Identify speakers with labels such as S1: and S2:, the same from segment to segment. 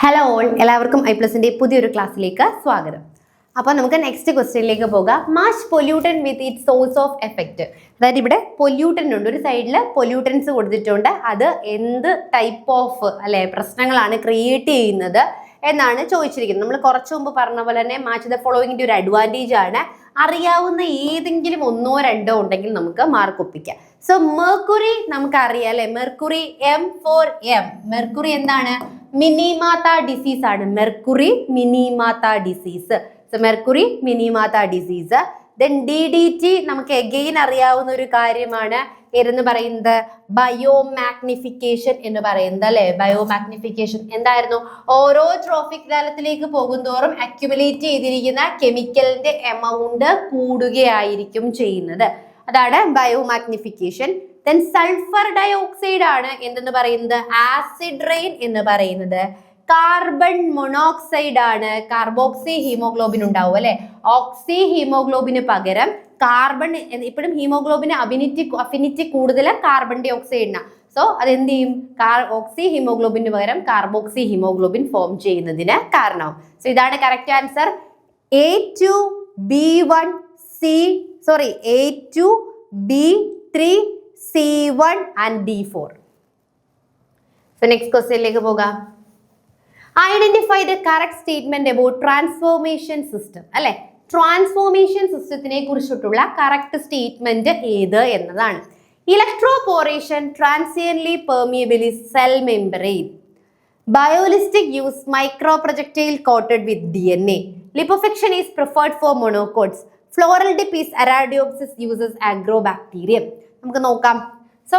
S1: Hello all, എല്ലാവർക്കും ഐ+ന്റെ പുതിയൊരു ക്ലാസ്സിലേക്ക് സ്വാഗതം. അപ്പോൾ നമുക്ക് നെക്സ്റ്റ് ക്വസ്റ്റ്യനിലേക്ക് പോകാം. Match pollutant with it source of effect. അതായത് ഇവിടെ പൊല്യൂട്ടൻ്റ് ഉണ്ട്, ഒരു സൈഡിൽ പൊല്യൂട്ടൻസ് കൊടുത്തിട്ടുണ്ട്. അത് എന്ത് ടൈപ്പ് ഓഫ് പ്രശ്നങ്ങളാണ് ക്രിയേറ്റ് ചെയ്യുന്നത് എന്നാണ് ചോദിച്ചിരിക്കുന്നത്. നമ്മൾ കുറച്ചു മുമ്പ് പറഞ്ഞ പോലെ തന്നെ മാച്ച് ദ ഫോളോവിങ്ങിന്റെ ഒരു അഡ്വാൻറ്റേജ് ആണ്, അറിയാവുന്ന ഏതെങ്കിലും ഒന്നോ രണ്ടോ ഉണ്ടെങ്കിൽ നമുക്ക് മാർക്ക് ഒപ്പിക്കാം. സോ മെർക്കുറി നമുക്കറിയാം അല്ലെ, മെർക്കുറി M4M. മെർക്കുറി എന്താണ്? മിനിമാത്ത ഡിസീസ് ആണ്. Mercury Minamata disease. So mercury Minamata disease. Then DDT നമുക്ക് എഗെയിൻ അറിയാവുന്ന ഒരു കാര്യമാണ്. എന്ന് പറയുന്നത് ബയോമാഗ്നിഫിക്കേഷൻ എന്ന് പറയുന്നത് അല്ലെ. ബയോമാഗ്നിഫിക്കേഷൻ എന്തായിരുന്നു? ഓരോ ട്രോഫിക് തലത്തിലേക്ക് പോകുന്തോറും അക്യുമുലേറ്റ് ചെയ്തിരിക്കുന്ന കെമിക്കലിന്റെ എമൗണ്ട് കൂടുകയായിരിക്കും ചെയ്യുന്നത്. അതാണ് ബയോമാഗ്നിഫിക്കേഷൻ. ദെൻ സൾഫർ ഡയോക്സൈഡ് ആണ് എന്തെന്ന് പറയുന്നത്? ആസിഡ് റെയിൻ എന്ന് പറയുന്നത്. കാർബൺ മൊണോക്സൈഡ് ആണ്. കാർബോക്സി ഹീമോഗ്ലോബിൻ ഉണ്ടാവും അല്ലെ. ഓക്സി ഹീമോഗ്ലോബിന് പകരം കാർബൺ, ഇപ്പോഴും ഹീമോഗ്ലോബിന് അഫിനിറ്റി കൂടുതൽ കാർബൺ ഡൈ ഓക്സൈഡിനാണ്. സോ അതെന്ത് ചെയ്യും? ഓക്സി ഹീമോഗ്ലോബിന് പകരം കാർബോക്സി ഹീമോഗ്ലോബിൻ ഫോം ചെയ്യുന്നതിന് കാരണമാവും. സോ ഇതാണ് correct answer. A2B3C1 and D4. So next ക്വസ്റ്റ്യനിലേക്ക് പോകാം. Identify the correct statement about transformation system അല്ലെ. ട്രാൻസ്ഫോർമേഷൻ സിസ്റ്റത്തിനെ കുറിച്ചിട്ടുള്ള കറക്റ്റ് സ്റ്റേറ്റ്മെന്റ് ഏത് എന്നതാണ്. Electroporation transiently permeable cell membrane. Biolistic use micro projectile coated with DNA. Lipofection is preferred for monocots. Floral dip is Arabidopsis uses Agrobacterium. നമുക്ക് നോക്കാം. So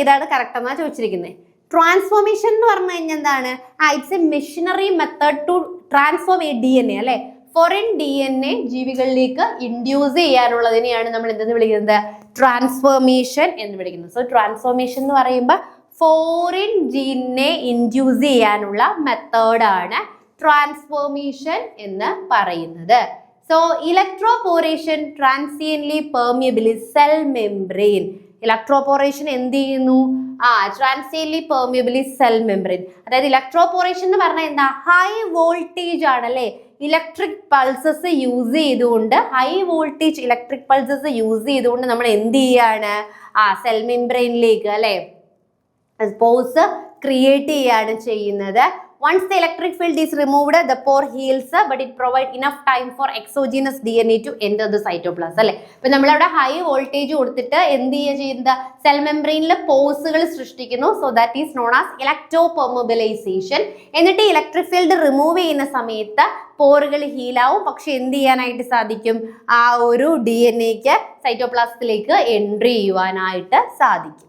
S1: ഏതാണ് correct എന്നാ ചോദിച്ചിരിക്കുന്നത്. ട്രാൻസ്ഫോർമേഷൻ എന്ന് പറഞ്ഞു കഴിഞ്ഞാൽ എന്താണ്? It's a machinery method to transform a DNA അല്ലെ. ഫോറിൻ DNA ജീവികളിലേക്ക് ഇൻഡ്യൂസ് ചെയ്യാനുള്ളതിനെയാണ് നമ്മൾ എന്തെന്ന് വിളിക്കുന്നത്? ട്രാൻസ്ഫോർമേഷൻ എന്ന് വിളിക്കുന്നത്. സോ ട്രാൻസ്ഫോർമേഷൻ എന്ന് പറയുമ്പോൾ ഫോറിൻ ജീനെ ഇൻഡ്യൂസ് ചെയ്യാനുള്ള മെത്തേഡാണ് ട്രാൻസ്ഫോർമേഷൻ എന്ന് പറയുന്നത്. So electroporation transiently permeable cell membrane. Electroporation എന്ത് ചെയ്യുന്നു? Transiently permeable cell membrane. അതായത് ഇലക്ട്രോപോറേഷൻ എന്ന് പറഞ്ഞാൽ എന്താ? ഹൈ വോൾട്ടേജ് ആണ് അല്ലെ. ഇലക്ട്രിക് പൾസസ് യൂസ് ചെയ്തുകൊണ്ട്, high voltage electric pulses use ചെയ്തുകൊണ്ട് നമ്മൾ എന്ത് ചെയ്യാണ്? സെൽ മെംബ്രെയിനിലേക്ക് അല്ലെ പോഴ്സ് ക്രിയേറ്റ് ചെയ്യാണ് ചെയ്യുന്നത്. Once the electric field is removed, the pore heals, but it provides enough time for exogenous DNA to enter the cytoplasm. അല്ലെ. ഇപ്പൊ നമ്മളവിടെ ഹൈ വോൾട്ടേജ് കൊടുത്തിട്ട് എന്ത് ചെയ്യുന്നത്? സെൽ മെംബ്രെയിനിൽ പോഴ്സുകൾ സൃഷ്ടിക്കുന്നു. So that is known as electropermeabilisation. എന്നിട്ട് ഇലക്ട്രിക് ഫീൽഡ് റിമൂവ് ചെയ്യുന്ന സമയത്ത് പോറുകൾ ഹീലാവും. പക്ഷെ എന്ത് ചെയ്യാനായിട്ട് സാധിക്കും? ആ ഒരു DNA സൈറ്റോപ്ലാസത്തിലേക്ക് എൻട്രി ചെയ്യുവാനായിട്ട് സാധിക്കും.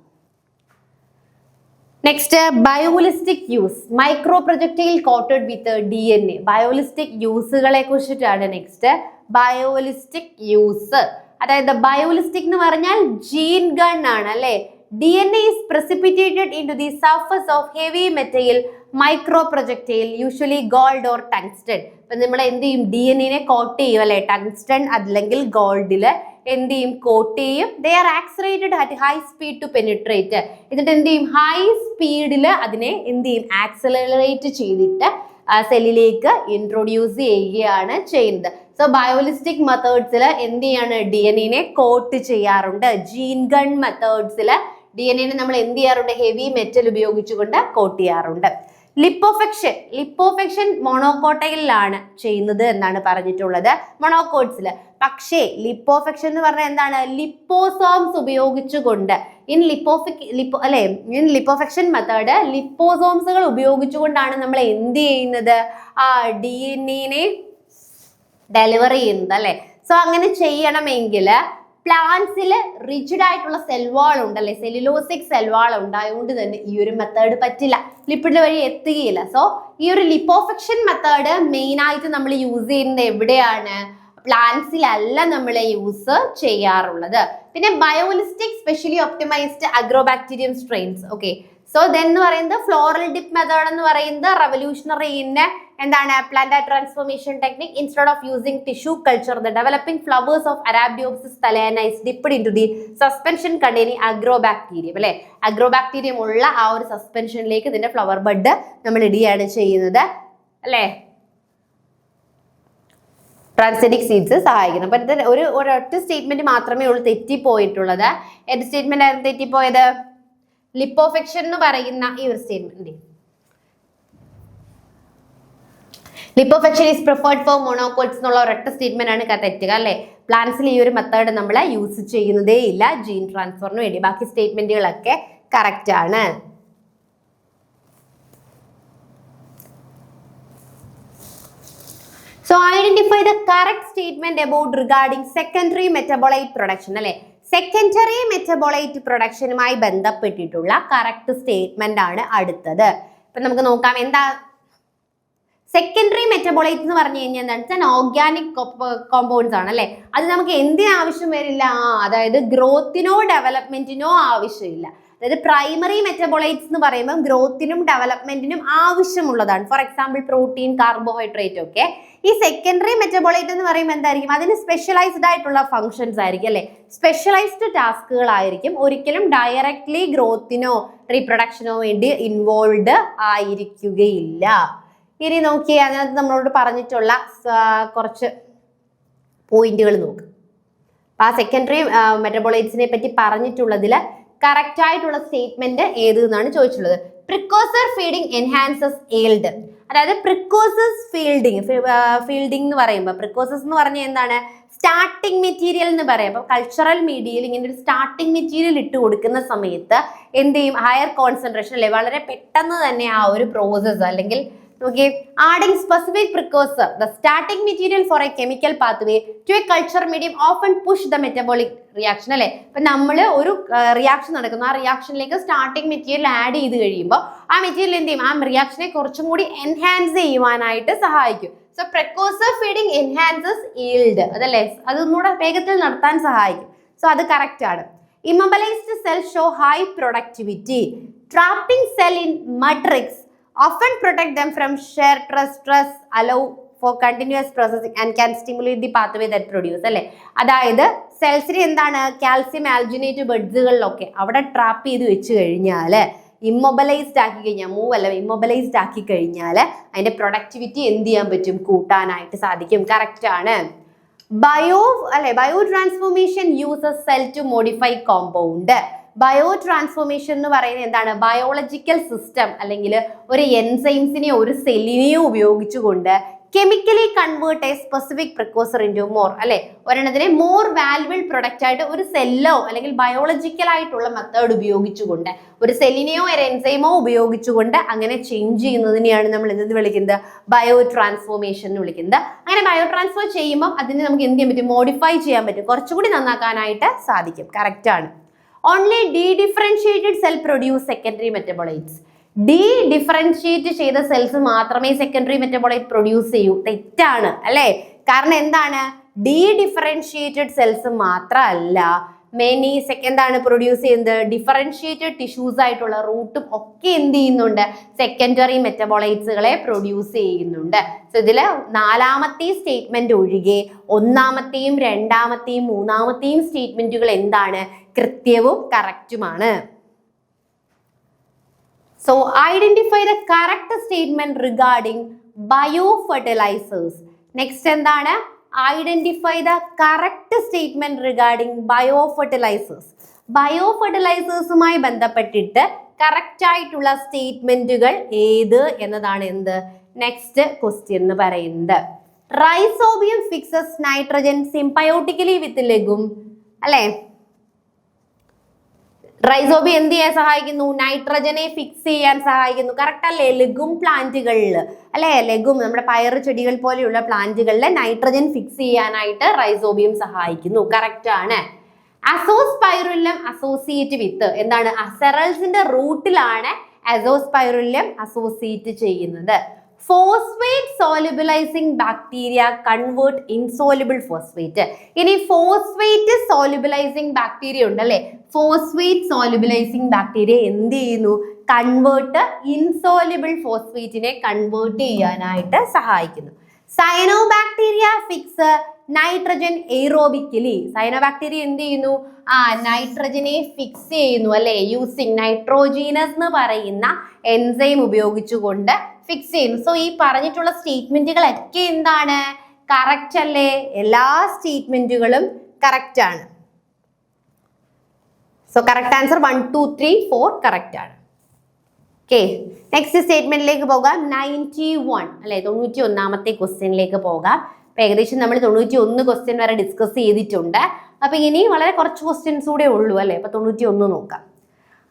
S1: Next biolistic use micro projectile coated with DNA. Biolistic യൂസുകളെ കുറിച്ചിട്ടാണ് നെക്സ്റ്റ്. ബയോലിസ്റ്റിക് യൂസ് അതായത് ബയോലിസ്റ്റിക് എന്ന് പറഞ്ഞാൽ ജീൻ ഗൺ ആണ് അല്ലെ. DNA is precipitated into the surface of heavy metal micro projectile, usually gold or tungsten. ഇപ്പൊ നമ്മൾ എന്ത് ചെയ്യും? DNA കോട്ട് ചെയ്യും അല്ലെ. ടങ്സ്റ്റൺ അല്ലെങ്കിൽ ഗോൾഡില് എന്ത് ചെയ്യും? കോട്ട് ചെയ്യും. They are accelerated at high speed to penetrate. എന്നിട്ട് എന്ത് ചെയ്യും? ഹൈ സ്പീഡിൽ അതിനെ എന്ത് ചെയ്യും? ആക്സിലറേറ്റ് ചെയ്തിട്ട് സെല്ലിലേക്ക് ഇൻട്രൊഡ്യൂസ് ചെയ്യുകയാണ് ചെയ്യുന്നത്. സോ ബയോലിസ്റ്റിക് മെത്തേഡ്സിൽ എന്ത് ചെയ്യാണ്? DNA കോട്ട് ചെയ്യാറുണ്ട്. ജീൻ ഗൺ മെത്തേഡ്സിൽ DNA നമ്മൾ എന്ത് ചെയ്യാറുണ്ട്? ഹെവി മെറ്റൽ ഉപയോഗിച്ചുകൊണ്ട് കോട്ട് ചെയ്യാറുണ്ട്. ലിപ്പോഫെക്ഷൻ മോണോകോട്ടൈലാണ് ചെയ്യുന്നത് എന്നാണ് പറഞ്ഞിട്ടുള്ളത്, മോണോകോട്സിൽ. പക്ഷേ ലിപ്പോഫെക്ഷൻ എന്ന് പറഞ്ഞാൽ എന്താണ്? ലിപ്പോസോംസ് ഉപയോഗിച്ചുകൊണ്ട് ഇൻ ലിപ്പോഫെക്ഷൻ മെത്തേഡ് ലിപ്പോസോംസുകൾ ഉപയോഗിച്ചുകൊണ്ടാണ് നമ്മൾ എന്ത് ചെയ്യുന്നത്? DNA ഡെലിവർ ചെയ്യുന്നത് അല്ലെ. സോ അങ്ങനെ ചെയ്യണമെങ്കിൽ പ്ലാന്റ്സിൽ റിജിഡ് ആയിട്ടുള്ള സെൽവാൾ ഉണ്ടല്ലേ, സെല്ലുലോസിക് സെൽവാൾ ഉണ്ടായതുകൊണ്ട് തന്നെ ഈ ഒരു മെത്തേഡ് പറ്റില്ല, ലിപ്പിഡ് വഴി എത്തുകയില്ല. സോ ഈ ഒരു ലിപ്പോഫെക്ഷൻ മെത്തേഡ് മെയിൻ ആയിട്ട് നമ്മൾ യൂസ് ചെയ്യുന്നത് എവിടെയാണ്? പ്ലാന്റ്സിലല്ല നമ്മൾ യൂസ് ചെയ്യാറുള്ളത്. പിന്നെ biolistic specially optimised Agrobacterium strains. Okay, so then എന്ന് പറയുന്നത് ഫ്ലോറൽ ഡിപ്പ് മെത്തേഡ് എന്ന് പറയുന്നത് റെവല്യൂഷണറി ഇൻ എന്താണ് plant transformation technique. Instead of using tissue culture the developing flowers of Arabidopsis thaliana is dipped into the suspension containing Agrobacterium. അല്ലെ, Agrobacterium ഉള്ള ആ ഒരു സസ്പെൻഷനിലേക്ക് ഇതിന്റെ ഫ്ലവർ ബഡ് നമ്മൾ ഇടുകയാണ് ചെയ്യുന്നത്. അല്ലെ, ട്രാൻസ്ജനിക് സീഡ്സ് സഹായിക്കുന്നു. അപ്പൊ ഇത് ഒരൊറ്റ സ്റ്റേറ്റ്മെന്റ് മാത്രമേ ഉള്ളൂ തെറ്റിപ്പോയിട്ടുള്ളത്. ഏത് സ്റ്റേറ്റ്മെന്റ് ആയിരുന്നു തെറ്റിപ്പോയത്? ലിപ്പോഫെക്ഷൻ എന്ന് പറയുന്ന ഈ ഒരു സ്റ്റേറ്റ്മെന്റ്. ലിപ്പോഫെക്ഷൻ ഈസ് പ്രിഫേർഡ് ഫോർ മോണോകോട്സ് എന്നുള്ള ഒരൊറ്റ സ്റ്റേറ്റ്മെന്റ് ആണ് തെറ്റുക. അല്ലെ, പ്ലാന്റ്സിൽ ഈ ഒരു മെത്തേഡ് നമ്മൾ യൂസ് ചെയ്യുന്നതേ ഇല്ല ജീൻ ട്രാൻസ്ഫറിന് വേണ്ടി. ബാക്കി സ്റ്റേറ്റ്മെന്റുകളൊക്കെ കറക്റ്റ് ആണ്. So identify the correct statement about regarding secondary metabolite production. അല്ലെ, സെക്കൻഡറി മെറ്റബോളൈറ്റ് പ്രൊഡക്ഷനുമായി ബന്ധപ്പെട്ടിട്ടുള്ള കറക്റ്റ് സ്റ്റേറ്റ്മെന്റ് ആണ് അടുത്തത്. ഇപ്പൊ നമുക്ക് നോക്കാം എന്താ സെക്കൻഡറി മെറ്റബോളൈറ്റ് എന്ന് പറഞ്ഞു കഴിഞ്ഞാൽ എന്താണെന്ന് വെച്ചാൽ ഓർഗാനിക് കോമ്പൗണ്ട്സ് ആണ്. അല്ലെ, അത് നമുക്ക് എന്തിനും ആവശ്യം വരില്ല, അതായത് ഗ്രോത്തിനോ ഡെവലപ്മെന്റിനോ ആവശ്യമില്ല. അതായത് പ്രൈമറി മെറ്റബോളൈറ്റ്സ് എന്ന് പറയുമ്പോൾ ഗ്രോത്തിനും ഡെവലപ്മെന്റിനും ആവശ്യമുള്ളതാണ്. ഫോർ എക്സാമ്പിൾ പ്രോട്ടീൻ, കാർബോഹൈഡ്രേറ്റ് ഒക്കെ. ഈ സെക്കൻഡറി മെറ്റബോളൈറ്റ് എന്ന് പറയുമ്പോൾ എന്തായിരിക്കും? അതിന് സ്പെഷ്യലൈസ്ഡ് ആയിട്ടുള്ള ഫങ്ഷൻസ് ആയിരിക്കും. അല്ലെ, സ്പെഷ്യലൈസ്ഡ് ടാസ്കുകളായിരിക്കും. ഒരിക്കലും ഡയറക്ട്ലി ഗ്രോത്തിനോ റീപ്രൊഡക്ഷനോ വേണ്ടി ഇൻവോൾവ് ആയിരിക്കുകയില്ല. ഇനി നോക്കിയേ, അതിനകത്ത് നമ്മളോട് പറഞ്ഞിട്ടുള്ള കുറച്ച് പോയിന്റുകൾ നോക്ക്. ആ സെക്കൻഡറി മെറ്റബോളൈറ്റ്സിനെ പറ്റി പറഞ്ഞിട്ടുള്ളതിൽ കറക്റ്റ് ആയിട്ടുള്ള സ്റ്റേറ്റ്മെന്റ് ഏത് എന്നാണ് ചോദിച്ചിട്ടുള്ളത്. പ്രിക്കോസർ ഫീഡിങ് എൻഹാൻസസ് ഈൽഡ്. അതായത് പ്രിക്കോസസ് ഫീൽഡിംഗ് എന്ന് പറയുമ്പോൾ പ്രിക്കോസസ് എന്ന് പറഞ്ഞാൽ എന്താണ്? സ്റ്റാർട്ടിംഗ് മെറ്റീരിയൽ എന്ന് പറയാം. അപ്പൊ കൾച്ചറൽ മീഡിയയിൽ ഇങ്ങനെ ഒരു സ്റ്റാർട്ടിംഗ് മെറ്റീരിയൽ ഇട്ട് കൊടുക്കുന്ന സമയത്ത് എന്ത് ചെയ്യും? ഹയർ കോൺസെൻട്രേഷൻ അല്ലെ, വളരെ പെട്ടെന്ന് തന്നെ ആ ഒരു പ്രോസസ് അല്ലെങ്കിൽ okay, adding specific precursor the starting material for a chemical pathway to a culture medium often push the metabolic reaction. അല്ലെ, ഇപ്പൊ നമ്മൾ ഒരു റിയാക്ഷൻ നടക്കുന്നു, ആ റിയാക്ഷനിലേക്ക് സ്റ്റാർട്ടിംഗ് മെറ്റീരിയൽ ആഡ് ചെയ്ത് കഴിയുമ്പോൾ ആ മെറ്റീരിയൽ എന്ത് ചെയ്യും? ആ റിയാക്ഷനെ കുറച്ചും കൂടി എൻഹാൻസ് ചെയ്യുവാനായിട്ട് സഹായിക്കും. So precursor feeding enhances yield. അതല്ലേ, അതൊന്നുകൂടെ വേഗത്തിൽ നടത്താൻ സഹായിക്കും. സോ അത് കറക്റ്റ് ആണ്. Immobilized cells show high productivity. Trapping cell in matrix often protect them from shear stress, allow for continuous processing and can stimulate the pathway that produce. അല്ലെ, അതായത് സെൽസിന് എന്താണ്? Calcium alginate ബഡ്സുകളിലൊക്കെ അവിടെ ട്രാപ്പ് ചെയ്ത് വെച്ച് കഴിഞ്ഞാൽ, immobilised ആക്കി കഴിഞ്ഞാൽ, ഇമ്മൊബിലൈസ്ഡ് ആക്കി കഴിഞ്ഞാൽ അതിന്റെ പ്രൊഡക്ടിവിറ്റി എന്ത് ചെയ്യാൻ പറ്റും? കൂട്ടാനായിട്ട് സാധിക്കും. കറക്റ്റ് ആണ്. Bio transformation uses cell to modify compound. Bio transformation എന്ന് പറയുന്നത് എന്താണ്? ബയോളജിക്കൽ സിസ്റ്റം അല്ലെങ്കിൽ ഒരു എൻസൈംസിനെ ഒരു സെല്ലിനെയോ ഉപയോഗിച്ചുകൊണ്ട് chemically convert a specific precursor into more. അല്ലെ, ഒരെണ്ണത്തിനെ മോർ വാല്യുബിൾ പ്രൊഡക്റ്റ് ആയിട്ട് ഒരു സെല്ലോ അല്ലെങ്കിൽ ബയോളജിക്കൽ ആയിട്ടുള്ള മെത്തേഡ് ഉപയോഗിച്ചുകൊണ്ട് ഒരു സെല്ലിനെയോ ഒരു എൻസൈമോ ഉപയോഗിച്ചുകൊണ്ട് അങ്ങനെ ചേഞ്ച് ചെയ്യുന്നതിനെയാണ് നമ്മൾ എന്ത് വിളിക്കുന്നത്? ബയോ ട്രാൻസ്ഫോർമേഷൻ എന്ന് വിളിക്കുന്നത്. അങ്ങനെ ബയോ ട്രാൻസ്ഫോർ ചെയ്യുമ്പോൾ അതിനെ നമുക്ക് എന്ത് ചെയ്യാൻ പറ്റും? മോഡിഫൈ ചെയ്യാൻ പറ്റും, കുറച്ചുകൂടി നന്നാക്കാനായിട്ട് സാധിക്കും. കറക്റ്റ് ആണ്. Only de-differentiated cell produce secondary metabolites. De-differentiate ചെയ്ത സെൽസ് മാത്രമേ സെക്കൻഡറി മെറ്റബോളൈറ്റ് പ്രൊഡ്യൂസ് ചെയ്യൂ. തെറ്റാണ് അല്ലെ, കാരണം എന്താണ്? de-differentiated സെൽസ് മാത്രമല്ല, മെനി എന്താണ് പ്രൊഡ്യൂസ് ചെയ്യുന്നത്? ഡിഫറൻഷിയേറ്റഡ് ടിഷ്യൂസ് ആയിട്ടുള്ള റൂട്ടും ഒക്കെ എന്ത് ചെയ്യുന്നുണ്ട്? സെക്കൻഡറി മെറ്റബോളൈറ്റ്സുകളെ പ്രൊഡ്യൂസ് ചെയ്യുന്നുണ്ട്. സോ ഇതില് നാലാമത്തെയും സ്റ്റേറ്റ്മെന്റ് ഒഴികെ ഒന്നാമത്തെയും രണ്ടാമത്തെയും മൂന്നാമത്തെയും സ്റ്റേറ്റ്മെന്റുകൾ എന്താണ്? കൃത്യവും കറക്റ്റുമാണ്. So identify the correct statement regarding bio fertilisers. Next എന്താണ്? Identify the correct statement regarding bio fertilisers. Bio ഫെർട്ടിലൈസേഴ്സുമായി ബന്ധപ്പെട്ടിട്ട് കറക്റ്റ് ആയിട്ടുള്ള സ്റ്റേറ്റ്മെന്റുകൾ ഏത് എന്നതാണ് എന്ത് നെക്സ്റ്റ് ക്വസ്റ്റ്യൻ എന്ന് പറയുന്നത്. റൈസോബിയം ഫിക്സസ് നൈട്രജൻ സിംബയോട്ടിക്കലി വിത്ത് ലെഗും. അല്ലെ, റൈസോബിയം എന്ത് ചെയ്യാൻ സഹായിക്കുന്നു? നൈട്രജനെ ഫിക്സ് ചെയ്യാൻ സഹായിക്കുന്നു. കറക്റ്റ് അല്ലേ? ലെഗും പ്ലാന്റുകളിൽ അല്ലെ, ലെഗും നമ്മുടെ പയർ ചെടികൾ പോലെയുള്ള പ്ലാന്റുകളിൽ നൈട്രജൻ ഫിക്സ് ചെയ്യാനായിട്ട് റൈസോബിയം സഹായിക്കുന്നു. കറക്റ്റ് ആണ്. അസോസ്പൈറുലം അസോസിയേറ്റ് വിത്ത് എന്താണ്? അസറൽസിന്റെ റൂട്ടിലാണ് അസോസ്പൈറുലം അസോസിയേറ്റ് ചെയ്യുന്നത്. Phosphate solubilising bacteria convert insoluble phosphate. ഇനി ഫോസ്ഫേറ്റ് സോലുബിലൈസിംഗ് ബാക്ടീരിയ ഉണ്ടല്ലേ, ഫോസ്ഫേറ്റ് സോലുബിലൈസിംഗ് ബാക്ടീരിയ എന്ത് ചെയ്യുന്നു? കൺവേർട്ട് ഇൻസോലിബിൾ ഫോസ്ഫേറ്റിനെ കൺവേർട്ട് ചെയ്യാനായിട്ട് സഹായിക്കുന്നു. Cyanobacteria fix nitrogen aerobically. Cyanobacteria എന്ത് ചെയ്യുന്നു? നൈട്രജനെ ഫിക്സ് ചെയ്യുന്നു അല്ലെ, യൂസിങ് നൈട്രോജീനസ് എന്ന് പറയുന്ന എൻസൈം ഉപയോഗിച്ചുകൊണ്ട് ഫിക്സ് ചെയ്യുന്നു. സോ ഈ പറഞ്ഞിട്ടുള്ള സ്റ്റേറ്റ്മെന്റുകളൊക്കെ എന്താണ്? കറക്റ്റ് അല്ലേ? എല്ലാ സ്റ്റേറ്റ്മെന്റുകളും കറക്റ്റ് ആണ്. സോ കറക്റ്റ് ആൻസർ 1, 2, 3, 4 കറക്റ്റ് ആണ്. ഓക്കെ, നെക്സ്റ്റ് സ്റ്റേറ്റ്മെന്റിലേക്ക് പോകാം. 91 അല്ലെ, 91ാമത്തെ ക്വസ്റ്റ്യനിലേക്ക് പോകാം. അപ്പൊ ഏകദേശം നമ്മൾ 91 ക്വസ്റ്റ്യൻ വരെ ഡിസ്കസ് ചെയ്തിട്ടുണ്ട്. അപ്പൊ ഇനി വളരെ കുറച്ച് ക്വസ്റ്റ്യൻസ് കൂടെ ഉള്ളൂ അല്ലെ. അപ്പൊ 91 നോക്കാം.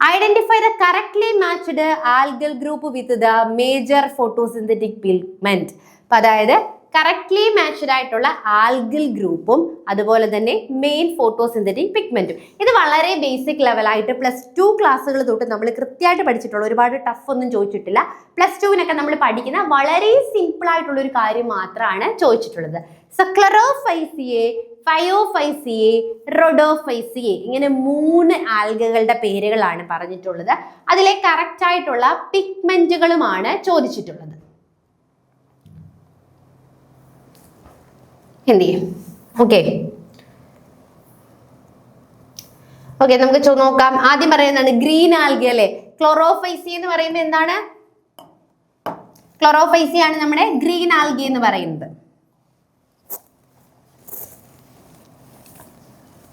S1: Identify the correctly matched algal group with the major photosynthetic pigment. അപ്പൊ അതായത് കറക്റ്റ്ലി മാച്ച്ഡ് ആയിട്ടുള്ള ആൽഗൽ ഗ്രൂപ്പും അതുപോലെ തന്നെ മെയിൻ ഫോട്ടോസിന്തറ്റിക് പിഗ്മെന്റും. ഇത് വളരെ ബേസിക് ലെവലായിട്ട് +2 ക്ലാസ്സുകൾ തൊട്ട് നമ്മൾ കൃത്യമായിട്ട് പഠിച്ചിട്ടുള്ള, ഒരുപാട് ടഫ് ഒന്നും ചോദിച്ചിട്ടില്ല. +2വിനൊക്കെ നമ്മൾ പഠിക്കുന്ന വളരെ സിമ്പിൾ ആയിട്ടുള്ള ഒരു കാര്യം മാത്രമാണ് ചോദിച്ചിട്ടുള്ളത്. സ്ക്ലെറോഫൈസിയെ, ഫയോഫൈസിയെ, റോഡോഫൈസിയെ, ഇങ്ങനെ 3 ആൽഗകളുടെ പേരുകളാണ് പറഞ്ഞിട്ടുള്ളത്. അതിലെ കറക്റ്റ് ആയിട്ടുള്ള പിഗ്മെന്റുകളുമാണ് ചോദിച്ചിട്ടുള്ളത്. എന്ത് ചെയ്യും? ഓക്കെ, നമുക്ക് നോക്കാം. ആദ്യം പറയുന്നതാണ് ഗ്രീൻ ആൽഗ അല്ലെ. ക്ലോറോഫൈസി എന്ന് പറയുമ്പോൾ എന്താണ്? ക്ലോറോഫൈസി ആണ് നമ്മുടെ ഗ്രീൻ ആൽഗ എന്ന് പറയുന്നത്.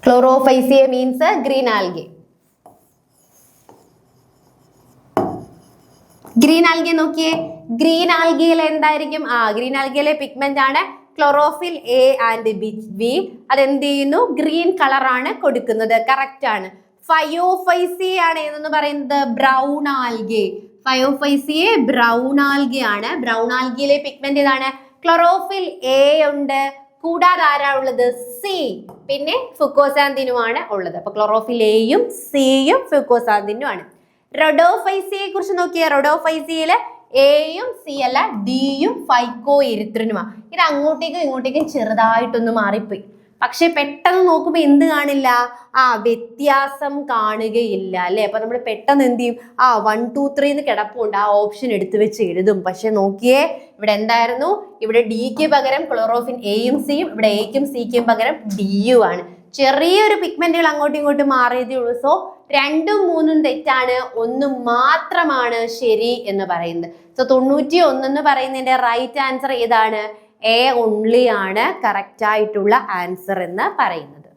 S1: Chlorophyceae means green alga. Green alga നോക്കിയേ, ഗ്രീൻ ആൽഗയിൽ എന്തായിരിക്കും? ഗ്രീൻ ആൽഗയിലെ പിഗ്മെന്റ് ആണ് ക്ലോറോഫിൽ എ ആൻഡ് ബി. അതെന്ത് ചെയ്യുന്നു? ഗ്രീൻ കളറാണ് കൊടുക്കുന്നത്. കറക്റ്റ് ആണ്. ഫയോഫൈസി ആണ് എന്ന് പറയുന്നത് ബ്രൗൺ ആൽഗെ. ഫയോഫൈസിയെ ബ്രൗൺ ആൽഗ ആണ്. ബ്രൗൺ ആൽഗയിലെ പിഗ്മെന്റ് ഏതാണ്? ക്ലോറോഫിൽ എ ഉണ്ട്, കൂടാതെ ആരാ ഉള്ളത്? സി, പിന്നെ ഫുക്കോസാന്തിനുമാണ് ഉള്ളത്. അപ്പൊ ക്ലോറോഫിൽ എയും സിയും ഫുക്കോസാന്തിനും ആണ്. റോഡോഫൈസിയെ കുറിച്ച് നോക്കിയാൽ റോഡോഫൈസിയില് എയും സി അല്ല, ഡിയും ഫൈക്കോ എരിത്രിനുമാണ്. ഇത് അങ്ങോട്ടേക്കും ഇങ്ങോട്ടേക്കും ചെറുതായിട്ടൊന്ന് മാറിപ്പോയി. പക്ഷെ പെട്ടെന്ന് നോക്കുമ്പോൾ എന്ത് കാണില്ല? വ്യത്യാസം കാണുകയില്ല അല്ലെ. അപ്പൊ നമ്മൾ പെട്ടെന്ന് എന്ത് ചെയ്യും? 1, 2, 3 എന്ന് കിടപ്പുണ്ട്, ആ ഓപ്ഷൻ എടുത്തു വെച്ച് എഴുതും. പക്ഷെ നോക്കിയേ, ഇവിടെ എന്തായിരുന്നു? ഇവിടെ ഡിക്ക് പകരം ക്ലോറോഫിൻ എയും സിയും, ഇവിടെ എക്കും സിക്കും പകരം ഡിയും ആണ്. ചെറിയൊരു പിഗ്മെന്റുകൾ അങ്ങോട്ടും ഇങ്ങോട്ടും മാറിയതേ ഉള്ളൂ. സോ 2ഉം 3ഉം തെറ്റാണ്, 1 മാത്രമാണ് ശരി എന്ന് പറയുന്നത്. സോ 91 എന്ന് പറയുന്നതിന്റെ റൈറ്റ് ആൻസർ ഏതാണ്? എ ഓൺലി ആണ് കറക്റ്റ് ആയിട്ടുള്ള ആൻസർ എന്ന് പറയുന്നത്.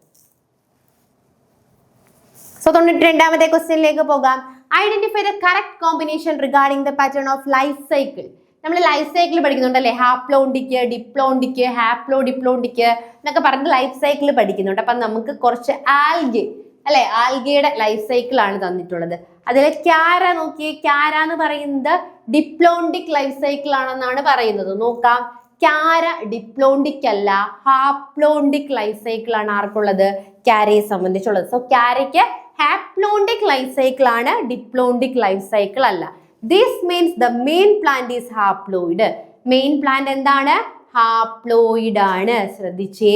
S1: സോ 92ാമത്തെ ക്വസ്റ്റ്യനിലേക്ക് പോകാം. Identify the correct combination regarding the pattern of life cycle. നമ്മൾ ലൈഫ് സൈക്കിൾ പഠിക്കുന്നുണ്ടല്ലേ, ഹാപ്ലോണ്ടിക്ക്, ഡിപ്ലോണ്ടിക്ക്, ഹാപ്ലോ ഡിപ്ലോണ്ടിക്ക് എന്നൊക്കെ പറഞ്ഞ് ലൈഫ് സൈക്കിൾ പഠിക്കുന്നുണ്ട്. അപ്പൊ നമുക്ക് കുറച്ച് ആൽഗെ അല്ലെ, ആൽഗയുടെ ലൈഫ് സൈക്കിൾ ആണ് തന്നിട്ടുള്ളത്. അതിൽ ക്യാര നോക്കിയേ, ക്യാര എന്ന് പറയുന്നത് ഡിപ്ലോണ്ടിക് ലൈഫ് സൈക്കിൾ ആണെന്നാണ് പറയുന്നത്. നോക്കാം, ക്യാര ഡിപ്ലോണ്ടിക് അല്ല, ഹാപ്ലോണ്ടിക് ലൈഫ് സൈക്കിൾ ആണ് ആർക്കുള്ളത്? ക്യാരയെ സംബന്ധിച്ചുള്ളത്. സോ ക്യാരയ്ക്ക് ഹാപ്ലോണ്ടിക് ലൈഫ് സൈക്കിൾ ആണ്, ഡിപ്ലോണ്ടിക് ലൈഫ് സൈക്കിൾ അല്ല. This means the main plant is haploid. Main plant എന്താണ്? ഹാപ്ലോയിഡ് ആണ്. ശ്രദ്ധിച്ചേ,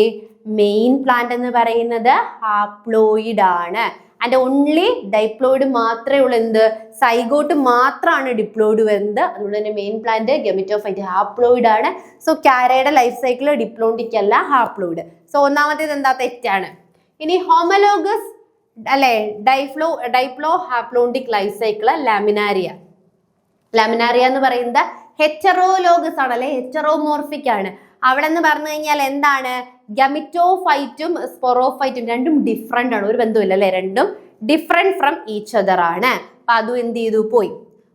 S1: മെയിൻ പ്ലാന്റ് എന്ന് പറയുന്നത് ഹാപ്ലോയിഡ് ആണ്. ആൻഡ് ഓൺലി ഡൈപ്ലോയിഡ് മാത്രമേ ഉള്ളൂ. എന്ത്? സൈഗോട്ട് മാത്രമാണ് ഡിപ്ലോയിഡ് വരുന്നത്. അതുകൊണ്ട് തന്നെ മെയിൻ പ്ലാന്റ് ഗെമിറ്റോഫൈറ്റ് ഹാപ്ലോയിഡ് ആണ്. സോ ക്യാരയുടെ ലൈഫ് സൈക്കിൾ ഡിപ്ലോണ്ടിക് അല്ല, ഹാപ്ലോയിഡ്. സോ ഒന്നാമത്തേത് എന്താ? തെറ്റാണ്. ഇനി ഹോമലോഗസ് അല്ലെ, ഡൈപ്ലോ ഹാപ്ലോണ്ടിക് ലൈഫ് സൈക്കിൾ ലാമിനാരിയ. ലാമിനാരിയ എന്ന് പറയുന്നത് ഹെറ്ററോലോഗസ് ആണ് അല്ലെ, ഹെറ്ററോമോർഫിക് ആണ്. അവിടെ എന്ന് പറഞ്ഞു കഴിഞ്ഞാൽ എന്താണ്? ഗമിറ്റോഫൈറ്റും സ്പൊറോഫൈറ്റും രണ്ടും ഡിഫറെന്റ് ആണ്, ഒരു ബന്ധമില്ല അല്ലെ, രണ്ടും ഡിഫറെന്റ് ഫ്രം ഈച്ച് അതർ ആണ്. അപ്പൊ അതും എന്ത് ചെയ്തു? പോയി.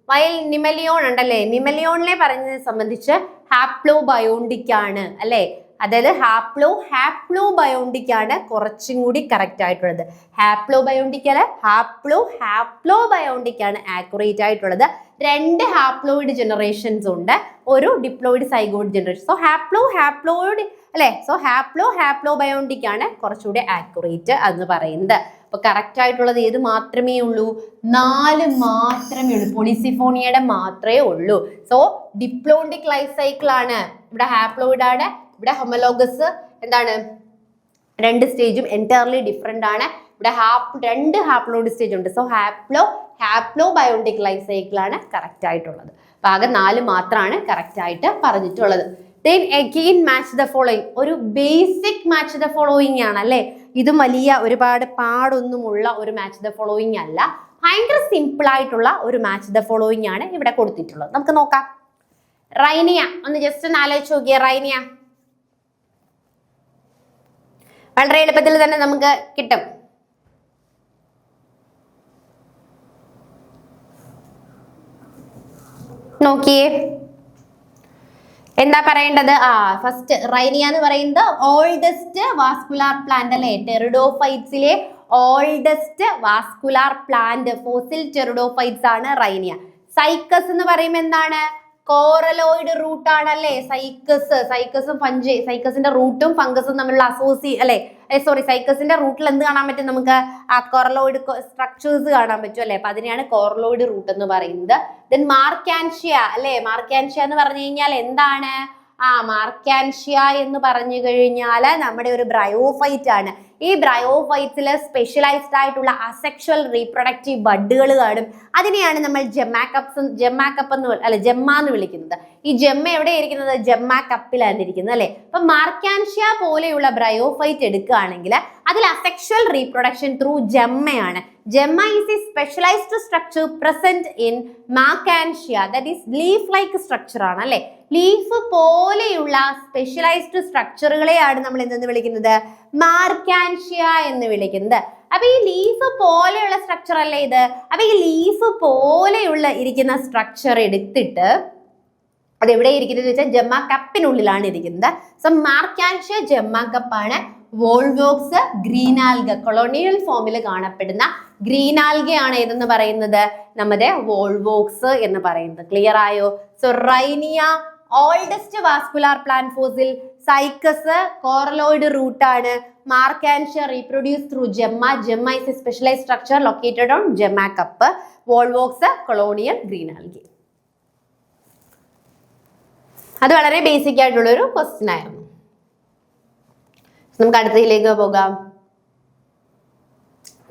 S1: വയൽ നിമലിയോൺ ഉണ്ടല്ലേ, നിമലിയോണിനെ പറയുന്നതിനെ സംബന്ധിച്ച് ഹാപ്ലോ ബയോണ്ടിക് ആണ് അല്ലെ. അതായത് ഹാപ്ലോ ബയോണ്ടിക് ആണ് കുറച്ചും കൂടി കറക്റ്റ് ആയിട്ടുള്ളത്. ഹാപ്ലോ ബയോണ്ടിക് ആണ് ആക്യുറേറ്റ് ആയിട്ടുള്ളത്. 2 ഹാപ്ലോയിഡ് ജനറേഷൻസ് ഉണ്ട്, ഒരു ഡിപ്ലോയിഡ് സൈഗോയിഡ് ജനറേഷൻ. സോ ഹാപ്ലോയിഡ് അല്ലെ. സോ ഹാപ്ലോ ബയോണ്ടിക് ആണ് കുറച്ചുകൂടി ആക്യുറേറ്റ് എന്ന് പറയുന്നത്. അപ്പൊ കറക്റ്റ് ആയിട്ടുള്ളത് ഏത് മാത്രമേ ഉള്ളൂ? 4 മാത്രമേ ഉള്ളൂ. പോളിസിഫോണിയയുടെ മാത്രമേ ഉള്ളൂ. സോ ഡിപ്ലോണ്ടിക് ലൈഫ് സൈക്കിൾ ആണ്, ഇവിടെ ഹാപ്ലോയിഡ് ആണ്, ഇവിടെ ഹോമലോഗസ് എന്താണ്? 2 സ്റ്റേജും എൻറ്റയർലി ഡിഫറെന്റ് ആണ്. ഇവിടെ രണ്ട് ഹാപ്ലോയിഡ് സ്റ്റേജ് ഉണ്ട്. സോ ഹാപ്ലോ ബയോണ്ടിക് ലൈഫ് സൈക്കിൾ ആണ് കറക്റ്റ് ആയിട്ടുള്ളത്. ആകെ 4 മാത്രമാണ് കറക്റ്റ് ആയിട്ട് പറഞ്ഞിട്ടുള്ളത്. Then again match the following. ഒരു ബേസിക് match the following ആണ് അല്ലേ. ഇതും വലിയ ഒരുപാട് പാടൊന്നുമുള്ള ഒരു match the following അല്ല, ഭയങ്കര സിമ്പിൾ ആയിട്ടുള്ള ഒരു match the following ആണ് ഇവിടെ കൊടുത്തിട്ടുള്ളത്. നമുക്ക് നോക്കാം. റൈനിയ ഒന്ന് ജസ്റ്റ് ഒന്ന് ആലോചിച്ച് നോക്കിയേ. റൈനിയ വളരെ എളുപ്പത്തിൽ തന്നെ നമുക്ക് കിട്ടും. നോക്കിയേ എന്താ പറയേണ്ടത്. ഫസ്റ്റ് റൈനിയ എന്ന് പറയുന്നത് ഓൾഡസ്റ്റ് വാസ്കുലാർ പ്ലാന്റ് അല്ലെ. ടെറിഡോഫൈറ്റ്സിലെ oldest vascular plant, fossil pteridophytes ആണ് റൈനിയ. സൈക്കസ് എന്ന് പറയുമ്പോൾ എന്താണ്? കോറലോയിഡ് റൂട്ട് ആണ് അല്ലെ. സൈക്കസിന്റെ റൂട്ടും ഫംഗസും തമ്മിലുള്ള സൈക്കസിന്റെ റൂട്ടിൽ എന്ത് കാണാൻ പറ്റും നമുക്ക്? കോറലോയിഡ് സ്ട്രക്ചേഴ്സ് കാണാൻ പറ്റും അല്ലെ. അപ്പൊ അതിനെയാണ് കോറലോയിഡ് റൂട്ട് എന്ന് പറയുന്നത്. ദെൻ മാർക്കാൻഷ്യ അല്ലെ. മാർക്കാൻഷ്യ എന്ന് പറഞ്ഞു കഴിഞ്ഞാൽ എന്താണ്? മാർക്കാൻഷ്യ എന്ന് പറഞ്ഞു കഴിഞ്ഞാൽ നമ്മുടെ ഒരു ബ്രയോഫൈറ്റ് ആണ്. ഈ ബ്രയോഫൈറ്റ്സിൽ സ്പെഷ്യലൈസ്ഡ് ആയിട്ടുള്ള അസെക്ഷൽ റീപ്രൊഡക്റ്റീവ് ബഡുകൾ കാണും. അതിനെയാണ് നമ്മൾ ജെമ്മ എന്ന് വിളിക്കുന്നത്. ഈ ജെമ്മ എവിടെ ഇരിക്കുന്നത്? ജെമ്മ കപ്പിലാണ് ഇരിക്കുന്നത് അല്ലെ. അപ്പൊ മാർക്കാൻഷ്യ പോലെയുള്ള ബ്രയോഫൈറ്റ് എടുക്കുകയാണെങ്കിൽ അതിൽ അസെക്ഷൽ റീപ്രൊഡക്ഷൻ ത്രൂ ജെമ്മയാണ്. Gemma is a specialized structure present in Markantia, that is leaf like structure ആണ് അല്ലെ. ലീഫ് പോലെയുള്ള സ്പെഷ്യലൈസ്ഡ് സ്ട്രക്ചറുകളെയാണ് നമ്മൾ എന്തെന്ന് വിളിക്കുന്നത്? മാർക്കാൻഷ്യ എന്ന് വിളിക്കുന്നത്. അപ്പൊ ഈ ലീഫ് പോലെയുള്ള സ്ട്രക്ചർ അല്ലേ ഇത്. അപ്പൊ ഈ ലീഫ് പോലെയുള്ള ഇരിക്കുന്ന സ്ട്രക്ചർ എടുത്തിട്ട് അതെവിടെ ഇരിക്കുന്നത് വെച്ചാൽ ജെമ്മ കപ്പിനുള്ളിലാണ് ഇരിക്കുന്നത്. സോ മാർക്കാൻഷ്യ ജെമ്മ കപ്പാണ്. വോൾവോക്സ് ഗ്രീൻ ആൽഗ, കൊളോണിയൽ ഫോമിൽ കാണപ്പെടുന്ന ഗ്രീൻ ആൽഗയാണ് ഏതെന്ന് പറയുന്നത്? നമ്മുടെ വോൾവോക്സ് എന്ന് പറയുന്നത്. ക്ലിയർ ആയോ? So Rhynia oldest vascular plant fossil, Cycas coralloid root ആണ്, Marchantia reproduce through gemma. Gemma is a specialised structure located on gemma cup. Volvox colonial green algae. അത് വളരെ ബേസിക് ആയിട്ടുള്ള ഒരു ക്വസ്റ്റ്യൻ ആയിരുന്നു. നമുക്ക് അടുത്തതിലേക്ക് പോകാം.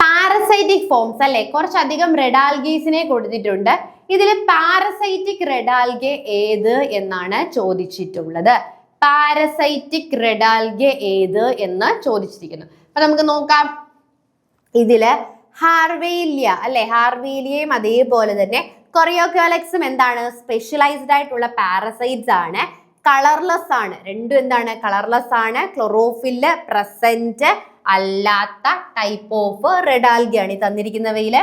S1: പാരസൈറ്റിക് ഫോംസ് അല്ലെ. കുറച്ചധികം റെഡാൽഗീസിനെ കൊടുത്തിട്ടുണ്ട്. ഇതിൽ പാരസൈറ്റിക് റെഡാൽഗെ ഏത് എന്നാണ് ചോദിച്ചിട്ടുള്ളത്. പാരസൈറ്റിക് റെഡാൽഗെ ഏത് എന്ന് ചോദിച്ചിരിക്കുന്നു. അപ്പൊ നമുക്ക് നോക്കാം. ഇതില് ഹാർവേലിയ അല്ലെ. ഹാർവേലിയയും അതേപോലെ തന്നെ കൊറിയോകാലക്സും എന്താണ്? സ്പെഷ്യലൈസ്ഡ് ആയിട്ടുള്ള പാരസൈറ്റ്സ് ആണ്. കളർലെസ് ആണ്. രണ്ടും എന്താണ്? കളർലെസ് ആണ്. ക്ലോറോഫില് പ്രസന്റ് അല്ലാത്ത ടൈപ്പ് ഓഫ് റെഡാൽഗയാണ് ഈ തന്നിരിക്കുന്നവയില്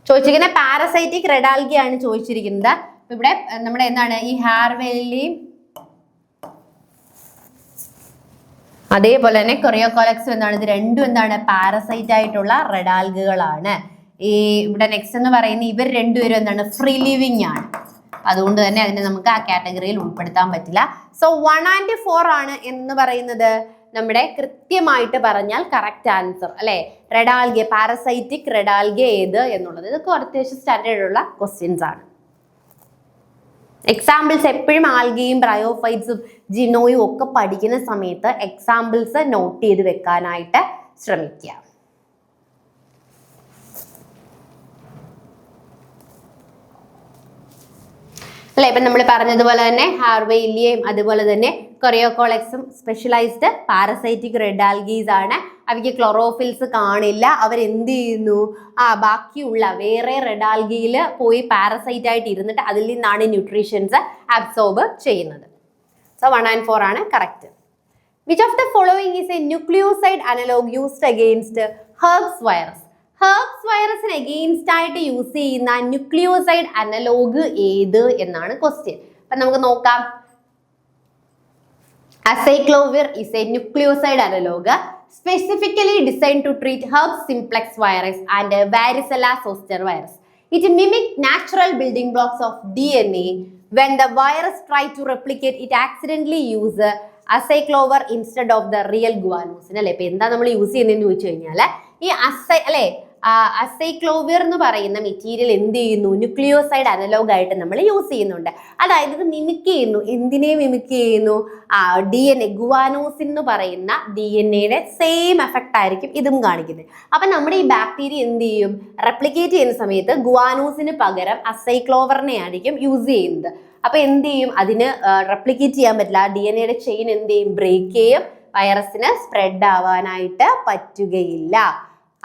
S1: ചോദിച്ചിരിക്കുന്ന പാരസൈറ്റിക് റെഡാൽഗയാണ് ചോദിച്ചിരിക്കുന്നത്. ഇവിടെ നമ്മുടെ എന്താണ്? ഈ ഹാർവേലിയും അതേപോലെ തന്നെ കൊറിയോകാലക്സും എന്താണ്? ഇത് രണ്ടും എന്താണ്? പാരസൈറ്റ് ആയിട്ടുള്ള റെഡാൽഗുകളാണ്. ഈ ഇവിടെ നെക്സ്റ്റ് എന്ന് പറയുന്നത് ഇവർ രണ്ടുപേരും എന്താണ്? ഫ്രീ ലിവിങ് ആണ്. അതുകൊണ്ട് തന്നെ അതിനെ നമുക്ക് ആ കാറ്റഗറിയിൽ ഉൾപ്പെടുത്താൻ പറ്റില്ല. സോ 1 and 4 ആണ് എന്ന് പറയുന്നത് നമ്മുടെ കൃത്യമായിട്ട് പറഞ്ഞാൽ കറക്റ്റ് ആൻസർ അല്ലെ. റെഡാൽഗെ, പാരസൈറ്റിക് റെഡാൽഗെ ഏത് എന്നുള്ളത് ഇതൊക്കെ അത്യാവശ്യം സ്റ്റാൻഡേർഡ് ഉള്ള ക്വസ്റ്റ്യൻസ് ആണ്. എക്സാമ്പിൾസ് എപ്പോഴും ആൽഗയും ബ്രയോഫൈറ്റ്സും ജിനോയും ഒക്കെ പഠിക്കുന്ന സമയത്ത് എക്സാമ്പിൾസ് നോട്ട് ചെയ്ത് വെക്കാനായിട്ട് ശ്രമിക്കുക. അല്ലെ. ഇപ്പൊ നമ്മൾ പറഞ്ഞതുപോലെ തന്നെ ഹാർവേലിയയും അതുപോലെ തന്നെ കൊറിയോകോളക്സും സ്പെഷ്യലൈസ്ഡ് പാരസൈറ്റിക് റെഡാൽഗീസ് ആണ്. അവയ്ക്ക് ക്ലോറോഫിൽസ് കാണില്ല. അവരെന്ത് ചെയ്യുന്നു? ബാക്കിയുള്ള വേറെ റെഡാൽഗിയിൽ പോയി പാരസൈറ്റ് ആയിട്ട് ഇരുന്നിട്ട് അതിൽ നിന്നാണ് ന്യൂട്രീഷൻസ് അബ്സോർബ് ചെയ്യുന്നത്. സോ 1 and 4 ആണ് correct. Which of the following is a nucleoside analogue used against herpes virus? Herpes വൈറസിന് അഗെയിൻസ്റ്റ് ആയിട്ട് യൂസ് ചെയ്യുന്ന ന്യൂക്ലിയോസൈഡ് അനലോഗ് ഏത് എന്നാണ് ക്വസ്റ്റ്യൻ. അപ്പൊ നമുക്ക് നോക്കാം. Acyclovir is a nucleoside analog specifically designed to treat herpes simplex virus and varicella zoster virus. It mimics natural building blocks of DNA. When the virus tries to replicate, it accidentally uses acyclovir instead of the real guanosine അല്ലെ. ഇപ്പൊ എന്താ നമ്മൾ use ചെയ്യുന്നതെന്ന് ചോദിച്ചു കഴിഞ്ഞാൽ ഈ acyclovir എന്ന് പറയുന്ന മെറ്റീരിയൽ എന്ത് ചെയ്യുന്നു, ന്യൂക്ലിയോസൈഡ് അനലോഗ് ആയിട്ട് നമ്മൾ യൂസ് ചെയ്യുന്നുണ്ട്. അതായത് ഇത് മിമിക് ചെയ്യുന്നു. എന്തിനെ മിമിക് ചെയ്യുന്നു? DNA, ഗുവാനോസിൻ എന്ന് പറയുന്ന DNA-യുടെ സെയിം എഫക്റ്റ് ആയിരിക്കും ഇതും കാണിക്കുന്നത്. അപ്പൊ നമ്മുടെ ഈ ബാക്ടീരിയ എന്ത് ചെയ്യും? റെപ്ലിക്കേറ്റ് ചെയ്യുന്ന സമയത്ത് ഗുവാനോസിന് പകരം അസൈക്ലോവറിനെ ആയിരിക്കും യൂസ് ചെയ്യുന്നത്. അപ്പൊ എന്ത് ചെയ്യും? അതിന് റെപ്ലിക്കേറ്റ് ചെയ്യാൻ പറ്റില്ല. DNA-യുടെ ചെയിൻ എന്ത് ചെയ്യും? ബ്രേക്ക് ചെയ്യും. വൈറസിന് സ്പ്രെഡ് ആവാനായിട്ട് പറ്റുകയില്ല.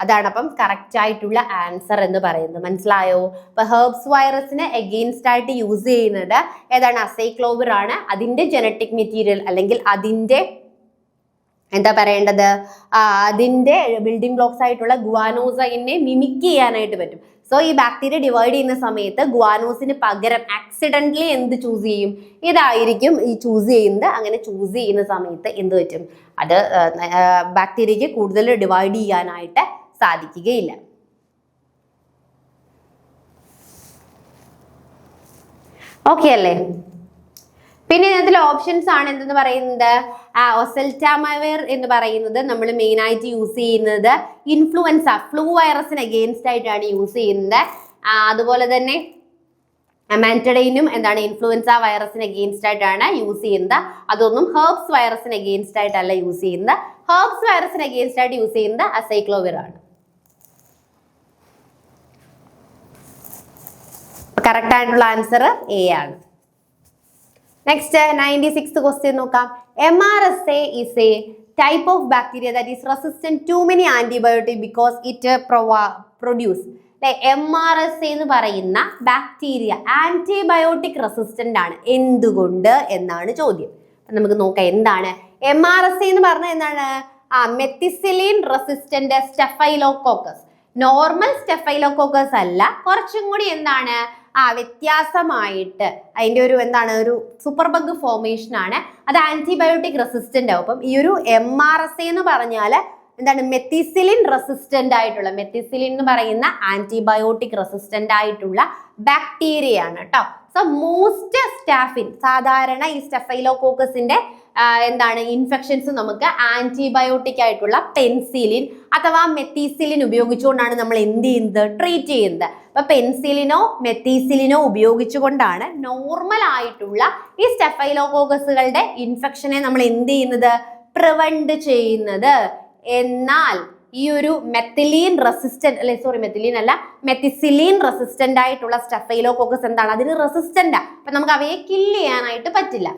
S1: അതാണ് അപ്പം കറക്റ്റ് ആയിട്ടുള്ള ആൻസർ എന്ന് പറയുന്നത്. മനസ്സിലായോ? ഇപ്പൊ ഹെർബ്സ് വൈറസിന് എഗെയിൻസ്റ്റ് ആയിട്ട് യൂസ് ചെയ്യുന്നത് ഏതാണ്? അസൈക്ലോവിർ ആണ്. അതിന്റെ ജനറ്റിക് മെറ്റീരിയൽ അല്ലെങ്കിൽ അതിന്റെ എന്താ പറയേണ്ടത്, അതിന്റെ ബിൽഡിംഗ് ബ്ലോക്സ് ആയിട്ടുള്ള ഗുവാനോസൈനെ മിമിക് ചെയ്യാനായിട്ട് പറ്റും. സോ ഈ ബാക്ടീരിയ ഡിവൈഡ് ചെയ്യുന്ന സമയത്ത് ഗുവാനോസിന് പകരം ആക്സിഡന്റലി എന്ത് ചൂസ് ചെയ്യും? ഇതായിരിക്കും ഈ ചൂസ് ചെയ്യുന്നത്. അങ്ങനെ ചൂസ് ചെയ്യുന്ന സമയത്ത് എന്ത് പറ്റും? അത് ബാക്ടീരിയക്ക് കൂടുതൽ ഡിവൈഡ് ചെയ്യാനായിട്ട് സാധിക്കുകയില്ല. ഓക്കെ അല്ലേ? പിന്നെ ഇതിൽ ഓപ്ഷൻസ് ആണ് എന്തെന്ന് പറയുന്നത്, ഒസെൽറ്റാമൈവർ എന്ന് പറയുന്നത് നമ്മൾ മെയിൻ ആയിട്ട് യൂസ് ചെയ്യുന്നത് ഇൻഫ്ലുവൻസ, ഫ്ലൂ വൈറസിന് അഗെയിൻസ്റ്റ് ആയിട്ടാണ് യൂസ് ചെയ്യുന്നത്. അതുപോലെ തന്നെ അമാൻറ്റഡൈനും എന്താണ്, ഇൻഫ്ലുവൻസ വൈറസിന് അഗെയിൻസ്റ്റ് ആയിട്ടാണ് യൂസ് ചെയ്യുന്നത്. അതൊന്നും ഹെർബ്സ് വൈറസിന് അഗെയിൻസ്റ്റ് ആയിട്ടല്ല യൂസ് ചെയ്യുന്നത്. ഹെർബ്സ് വൈറസിന് അഗെയിൻസ്റ്റ് ആയിട്ട് യൂസ് ചെയ്യുന്നത് അസൈക്ലോവിർ ആണ്. കറക്റ്റ് ആയിട്ടുള്ള ആൻസർ എ ആണ്. നെക്സ്റ്റ് 96th ക്വസ്റ്റ്യൻ നോക്കാം. MRSA is a type of bacteria that is resistant to many antibiotics because it produce. MRSA എന്ന് പറയുന്ന ബാക്ടീരിയ ആന്റിബയോട്ടിക് റെസിസ്റ്റന്റ് ആണ്. എന്തുകൊണ്ട് എന്നാണ് ചോദ്യം. നമുക്ക് നോക്കാം എന്താണ് MRSA എന്ന് പറഞ്ഞാൽ. എന്താണ്? Methicillin resistant staphylococcus. Normal staphylococcus അല്ല, കുറച്ചും കൂടി എന്താണ് വ്യത്യാസമായിട്ട് അതിന്റെ ഒരു എന്താണ് ഒരു സൂപ്പർ ബഗ് ഫോർമേഷൻ ആണ്. അത് ആന്റിബയോട്ടിക് റെസിസ്റ്റന്റ് ആവും. അപ്പം ഈ ഒരു MRSA എന്ന് പറഞ്ഞാൽ എന്താണ്? മെത്തിസിലിൻ റെസിസ്റ്റന്റ് ആയിട്ടുള്ള, മെത്തിസിലിൻ എന്ന് പറയുന്ന ആന്റിബയോട്ടിക് റെസിസ്റ്റന്റ് ആയിട്ടുള്ള ബാക്ടീരിയ ആണ് കേട്ടോ. സോ മോസ്റ്റ് സ്റ്റാഫിൻ, സാധാരണ ഈ സ്റ്റെഫൈലോകോക്കസിന്റെ എന്താണ് ഇൻഫെക്ഷൻസ് നമുക്ക് ആന്റിബയോട്ടിക് ആയിട്ടുള്ള പെൻസിലിൻ അഥവാ മെത്തിസിലിൻ ഉപയോഗിച്ചുകൊണ്ടാണ് നമ്മൾ എന്ത് ചെയ്യുന്നത്? ട്രീറ്റ് ചെയ്യുന്നത്. അപ്പൊ പെൻസിലിനോ മെത്തിസിലിനോ ഉപയോഗിച്ചുകൊണ്ടാണ് നോർമൽ ആയിട്ടുള്ള ഈ സ്റ്റെഫൈലോകോക്കസുകളുടെ ഇൻഫെക്ഷനെ നമ്മൾ എന്ത് ചെയ്യുന്നത്? പ്രിവെന്റ് ചെയ്യുന്നത്. എന്നാൽ ഈ ഒരു മെത്തിലീൻ റെസിസ്റ്റന്റ് മെത്തിലീൻ അല്ല മെത്തിസിലിൻ റെസിസ്റ്റന്റ് ആയിട്ടുള്ള സ്റ്റെഫൈലോകോക്കസ് എന്താണ്? അതിന് റെസിസ്റ്റന്റ്. അപ്പൊ നമുക്ക് അവയെ കില്ല് ചെയ്യാനായിട്ട് പറ്റില്ല.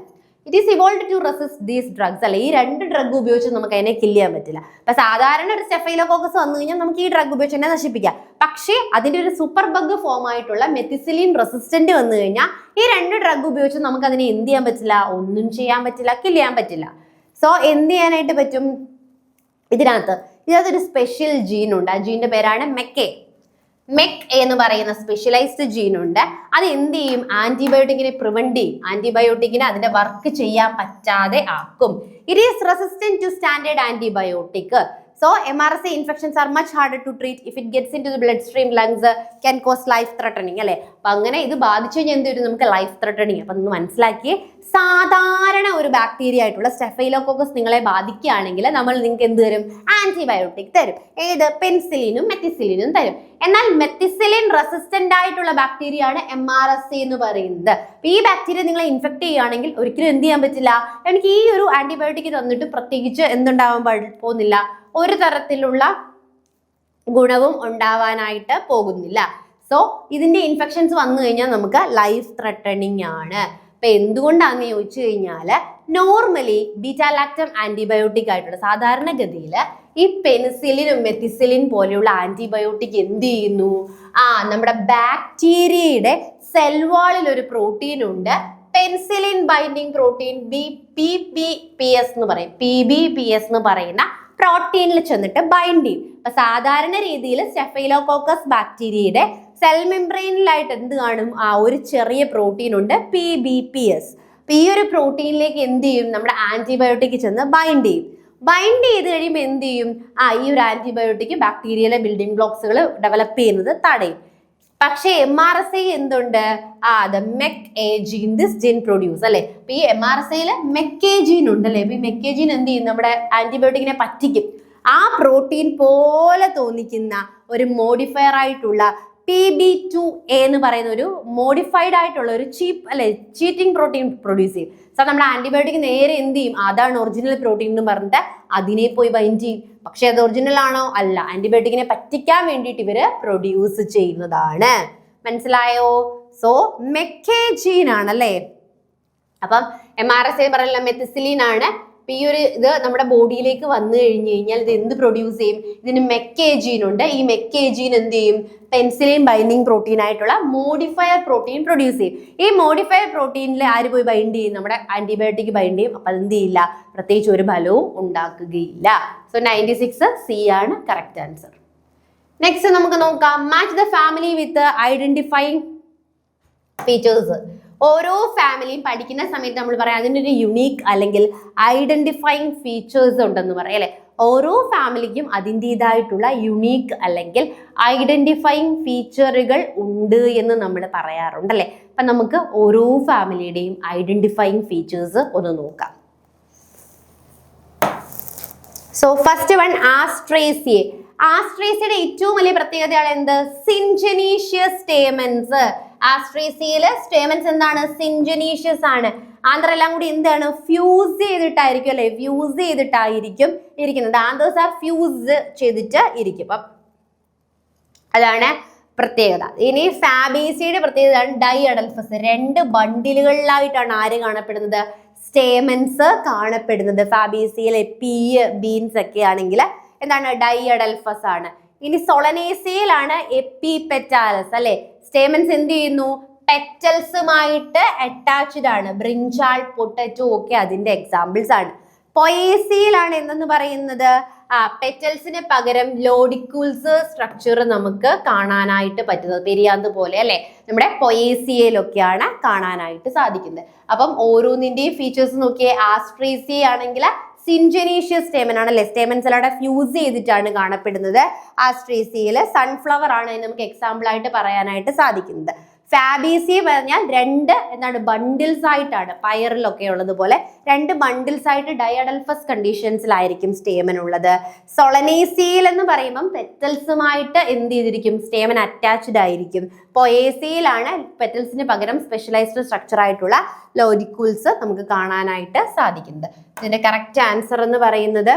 S1: It is evolve to resist these drugs. അല്ലെ, ഈ രണ്ട് ഡ്രഗ് ഉപയോഗിച്ച് നമുക്ക് അതിനെ കില്ല് ചെയ്യാൻ പറ്റില്ല. അപ്പൊ സാധാരണ ഒരു സ്റ്റെഫൈലോകോക്കസ് വന്നു കഴിഞ്ഞാൽ നമുക്ക് ഈ ഡ്രഗ് ഉപയോഗിച്ച് തന്നെ നശിപ്പിക്കാം. പക്ഷേ അതിന്റെ ഒരു സൂപ്പർ ബഗ് ഫോം ആയിട്ടുള്ള മെത്തിസിലിൻ റെസിസ്റ്റന്റ് വന്നു കഴിഞ്ഞാൽ ഈ രണ്ട് ഡ്രഗ് ഉപയോഗിച്ച് നമുക്ക് അതിനെ എന്ത് ചെയ്യാൻ പറ്റില്ല? ഒന്നും ചെയ്യാൻ പറ്റില്ല, കില്ല് ചെയ്യാൻ പറ്റില്ല. സോ എന്ത് ചെയ്യാനായിട്ട് പറ്റും? ഇതിനകത്തൊരു സ്പെഷ്യൽ ജീൻ ഉണ്ട്. ആ ജീനിന്റെ പേരാണ് മെക് എന്ന് പറയുന്ന സ്പെഷ്യലൈസ്ഡ് ജീൻ ഉണ്ട്. അത് എന്ത് ചെയ്യും? ആന്റിബയോട്ടിക്കിനെ പ്രിവെന്റ് ചെയ്യും. ആന്റിബയോട്ടിക്കിനെ അതിന്റെ വർക്ക് ചെയ്യാൻ പറ്റാതെ ആക്കും. It is resistant to standard antibiotic. So MRSA infections are much harder to treat if it gets into the bloodstream, lungs, can cause life threatening. അല്ലെ, അപ്പൊ അങ്ങനെ ഇത് ബാധിച്ചു കഴിഞ്ഞാൽ എന്ത് വരും? നമുക്ക് ലൈഫ് ത്രെട്ടണിങ്. അപ്പൊ ഒന്ന് മനസ്സിലാക്കി, സാധാരണ ഒരു ബാക്ടീരിയ ആയിട്ടുള്ള സ്റ്റെഫൈലോകോക്കസ് നിങ്ങളെ ബാധിക്കുകയാണെങ്കിൽ നമ്മൾ നിങ്ങൾക്ക് എന്ത് തരും? ആന്റിബയോട്ടിക് തരും. ഏത്? പെൻസിലിനും മെത്തിസിലിനും തരും. എന്നാൽ മെത്തിസിലിൻ റെസിസ്റ്റന്റ് ആയിട്ടുള്ള ബാക്ടീരിയ ആണ് MRSA എന്ന് പറയുന്നത്. ഈ ബാക്ടീരിയ നിങ്ങളെ ഇൻഫെക്ട് ചെയ്യുകയാണെങ്കിൽ ഒരിക്കലും എന്ത് ചെയ്യാൻ പറ്റില്ല? എനിക്ക് ഈ ഒരു ആന്റിബയോട്ടിക് തന്നിട്ട് പ്രത്യേകിച്ച് എന്തുണ്ടാവാൻ പോകുന്നില്ല, ഒരു തരത്തിലുള്ള ഗുണവും ഉണ്ടാവാനായിട്ട് പോകുന്നില്ല. സോ ഇതിന്റെ ഇൻഫെക്ഷൻസ് വന്നു കഴിഞ്ഞാൽ നമുക്ക് ലൈഫ് ത്രെട്ടണിങ് ആണ്. അപ്പൊ എന്തുകൊണ്ടാണെന്ന് ചോദിച്ചു കഴിഞ്ഞാൽ നോർമലി ബീറ്റാലാക്ടം ആന്റിബയോട്ടിക് ആയിട്ടുള്ള സാധാരണഗതിയിൽ ഈ പെനിസിലിനും മെത്തിസിലിൻ പോലെയുള്ള ആന്റിബയോട്ടിക് എന്ത് ചെയ്യുന്നു? നമ്മുടെ ബാക്ടീരിയയുടെ സെൽ വാളിൽ ഒരു പ്രോട്ടീൻ ഉണ്ട്, പെൻസിലിൻ ബൈൻഡിങ് പ്രോട്ടീൻ, PBPS എന്ന് പറയും. PBPS എന്ന് പറയുന്ന പ്രോട്ടീനിൽ ചെന്നിട്ട് ബൈൻഡ് ചെയ്യും. അപ്പൊ സാധാരണ രീതിയിൽ സ്റ്റെഫൈലോകോക്കസ് ബാക്ടീരിയയുടെ സെൽ മെംബ്രെയിനിലായിട്ട് എന്ത് കാണും? ഒരു ചെറിയ പ്രോട്ടീൻ ഉണ്ട്, PBPS. അപ്പൊ ഈ ഒരു പ്രോട്ടീനിലേക്ക് എന്ത് ചെയ്യും? നമ്മുടെ ആന്റിബയോട്ടിക് ചെന്ന് ബൈൻഡ് ചെയ്യും. ബൈൻഡ് ചെയ്ത് കഴിയുമ്പോൾ എന്ത് ചെയ്യും? ഈ ഒരു ആന്റിബയോട്ടിക് ബാക്ടീരിയയിലെ ബിൽഡിംഗ് ബ്ലോക്സുകൾ ഡെവലപ്പ് ചെയ്യുന്നത് തടയും. പക്ഷേ MRSA എന്തുണ്ട്? This gene produce. അല്ലെ, ഈ MRSAയില് മെക്കേജീൻ ഉണ്ട്. അല്ലെ, ഈ മെക്കേജീൻ എന്ത് ചെയ്യും? നമ്മുടെ ആന്റിബയോട്ടിക്കിനെ പറ്റിക്കും. ആ പ്രോട്ടീൻ പോലെ തോന്നിക്കുന്ന ഒരു മോഡിഫയർ ആയിട്ടുള്ള PB2A എന്ന് പറയുന്ന ഒരു മോഡിഫൈഡ് ആയിട്ടുള്ള ഒരു ചീറ്റിംഗ് പ്രോട്ടീൻ പ്രൊഡ്യൂസ് ചെയ്യും. സോ നമ്മുടെ ആന്റിബയോട്ടിക് നേരെ എന്ത് ചെയ്യും, അതാണ് ഒറിജിനൽ പ്രോട്ടീൻ എന്ന് പറഞ്ഞിട്ട് അതിനെ പോയി ബൈൻഡ് ചെയ്യും. പക്ഷെ അത് ഒറിജിനൽ ആണോ? അല്ല, ആന്റിബയോട്ടിക്കിനെ പറ്റിക്കാൻ വേണ്ടിയിട്ട് ഇവര് പ്രൊഡ്യൂസ് ചെയ്യുന്നതാണ്. മനസ്സിലായോ? സോ മെക്കേജീൻ ആണല്ലേ. അപ്പം MRSA പറയല മെത്തിസിലിൻ ആണ്. അപ്പൊ ഈ ഒരു ഇത് നമ്മുടെ ബോഡിയിലേക്ക് വന്നു കഴിഞ്ഞു കഴിഞ്ഞാൽ ഇത് എന്ത് പ്രൊഡ്യൂസ് ചെയ്യും? ഇതിന് മെക്കേജീൻ ഉണ്ട്. ഈ മെക്കേജീൻ എന്ത് ചെയ്യും? പെൻസിലിൻ ബൈൻഡിങ് പ്രോട്ടീൻ ആയിട്ടുള്ള മോഡിഫയർ പ്രോട്ടീൻ പ്രൊഡ്യൂസ് ചെയ്യും. ഈ മോഡിഫയർ പ്രോട്ടീനിൽ ആര് പോയി ബൈൻഡ് ചെയ്യും? നമ്മുടെ ആന്റിബയോട്ടിക് ബൈൻഡ് ചെയ്യും. അപ്പൊ എന്ത് ചെയ്യില്ല, പ്രത്യേകിച്ച് ഒരു ഫലവും ഉണ്ടാക്കുകയില്ല. സോ 96C ആണ് കറക്റ്റ് ആൻസർ. നെക്സ്റ്റ് നമുക്ക് നോക്കാം, match the family with identifying features. ഓരോ ഫാമിലിയും പഠിക്കുന്ന സമയത്ത് നമ്മൾ പറയാം അതിനൊരു യുണീക്ക് അല്ലെങ്കിൽ ഐഡന്റിഫൈങ് ഫീച്ചേഴ്സ് ഉണ്ടെന്ന് പറയാം അല്ലെ. ഓരോ ഫാമിലിക്കും അതിൻ്റെതായിട്ടുള്ള യുണീക്ക് അല്ലെങ്കിൽ ഐഡന്റിഫൈങ് ഫീച്ചറുകൾ ഉണ്ട് എന്ന് നമ്മൾ പറയാറുണ്ടല്ലേ. അപ്പൊ നമുക്ക് ഓരോ ഫാമിലിയുടെയും ഐഡന്റിഫൈങ് ഫീച്ചേഴ്സ് ഒന്ന് നോക്കാം. So first one Asteraceae. ആസ്ട്രേസിയുടെ ഏറ്റവും വലിയ പ്രത്യേകതയാണ് എന്ത്? സിൻജനീഷ്യസ് സ്റ്റേമൻസ്. ആസ്ട്രേസിയയില് സ്റ്റേമൻസ് എന്താണ്? സിൻജനീഷ്യസ് ആണ്. ആന്ത്രെല്ലാം കൂടി എന്താണ്? ഫ്യൂസ് ചെയ്തിട്ടായിരിക്കും അല്ലെ, ഫ്യൂസ് ചെയ്തിട്ടായിരിക്കും ഇരിക്കുന്നത്. ആന്തേഴ്സ് ആ ഫ്യൂസ് ചെയ്തിട്ട് ഇരിക്കും. അപ്പം അതാണ് പ്രത്യേകത. ഇനി ഫാബേസിയുടെ പ്രത്യേകത ഡൈ അഡൽഫസ്. 2 ബണ്ടിലുകളിലായിട്ടാണ് ആര് കാണപ്പെടുന്നത്? സ്റ്റേമൻസ് കാണപ്പെടുന്നത്. ഫാബേസിയയിലെ പീ ബീൻസ് ഒക്കെ ആണെങ്കിൽ എന്താണ്? ഡൈ അഡൽഫസ് ആണ്. ഇനി സൊളനേസിയയിലാണ് എപ്പിപെറ്റാലസ് അല്ലെ. സ്റ്റേമൻസ് എന്ത് ചെയ്യുന്നു? പെറ്റൽസുമായിട്ട് അറ്റാച്ച്ഡ് ആണ്. ബ്രിഞ്ചാൾ, പൊട്ടറ്റോ ഒക്കെ അതിന്റെ എക്സാമ്പിൾസ് ആണ്. പൊയേസിയയിലാണ് എന്തെന്ന് പറയുന്നത്? പെറ്റൽസിന് പകരം ലോഡിക്യൂൾസ് സ്ട്രക്ചർ നമുക്ക് കാണാനായിട്ട് പറ്റുന്നത്. പെരിയാന്ത് പോലെ അല്ലെ, നമ്മുടെ പൊയേസിയയിലൊക്കെയാണ് കാണാനായിട്ട് സാധിക്കുന്നത്. അപ്പം ഓരോന്നിന്റെയും ഫീച്ചേഴ്സ് നോക്കിയേ. ആസ്ട്രേസിയ ആണെങ്കിൽ സിൻജനീഷ്യസ് സ്റ്റേമൻ ആണല്ലേ, സ്റ്റേമൻസ് എല്ലാം ഫ്യൂസ് ചെയ്തിട്ടാണ് കാണപ്പെടുന്നത്. ആസ്ട്രേസിയയിൽ സൺഫ്ലവർ ആണ് നമുക്ക് എക്സാമ്പിൾ ആയിട്ട് പറയാനായിട്ട് സാധിക്കുന്നത്. ഫാബേസിയ പറഞ്ഞാൽ 2 എന്താണ് ബണ്ടിൽസ് ആയിട്ടാണ്, പയറിലൊക്കെ ഉള്ളതുപോലെ 2 ബണ്ടിൽസ് ആയിട്ട് ഡയഡൽഫസ് കണ്ടീഷൻസിലായിരിക്കും സ്റ്റേമൻ ഉള്ളത്. സൊളനേസിയയിൽ എന്ന് പറയുമ്പം പെറ്റൽസുമായിട്ട് എന്ത് ചെയ്തിരിക്കും? സ്റ്റേമൻ അറ്റാച്ച്ഡ് ആയിരിക്കും. പൊയേസിയയിലാണ് പെറ്റൽസിന് പകരം സ്പെഷ്യലൈസ്ഡ് സ്ട്രക്ചർ ആയിട്ടുള്ള ലോഡിക്യൂൾസ് നമുക്ക് കാണാനായിട്ട് സാധിക്കുന്നത്. ഇതിന്റെ കറക്റ്റ് ആൻസർ എന്ന് പറയുന്നത്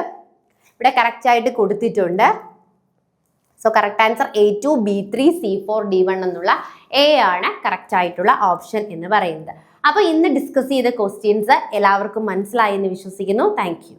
S1: ഇവിടെ കറക്റ്റ് ആയിട്ട് കൊടുത്തിട്ടുണ്ട്. So correct answer A2, B3, C4, D1 എന്നുള്ള A ആണ് കറക്റ്റ് ആയിട്ടുള്ള ഓപ്ഷൻ എന്ന് പറയുന്നത്. അപ്പോൾ ഇന്ന് ഡിസ്കസ് ചെയ്ത ക്വസ്റ്റ്യൻസ് എല്ലാവർക്കും മനസ്സിലായി എന്ന് വിശ്വസിക്കുന്നു. Thank you.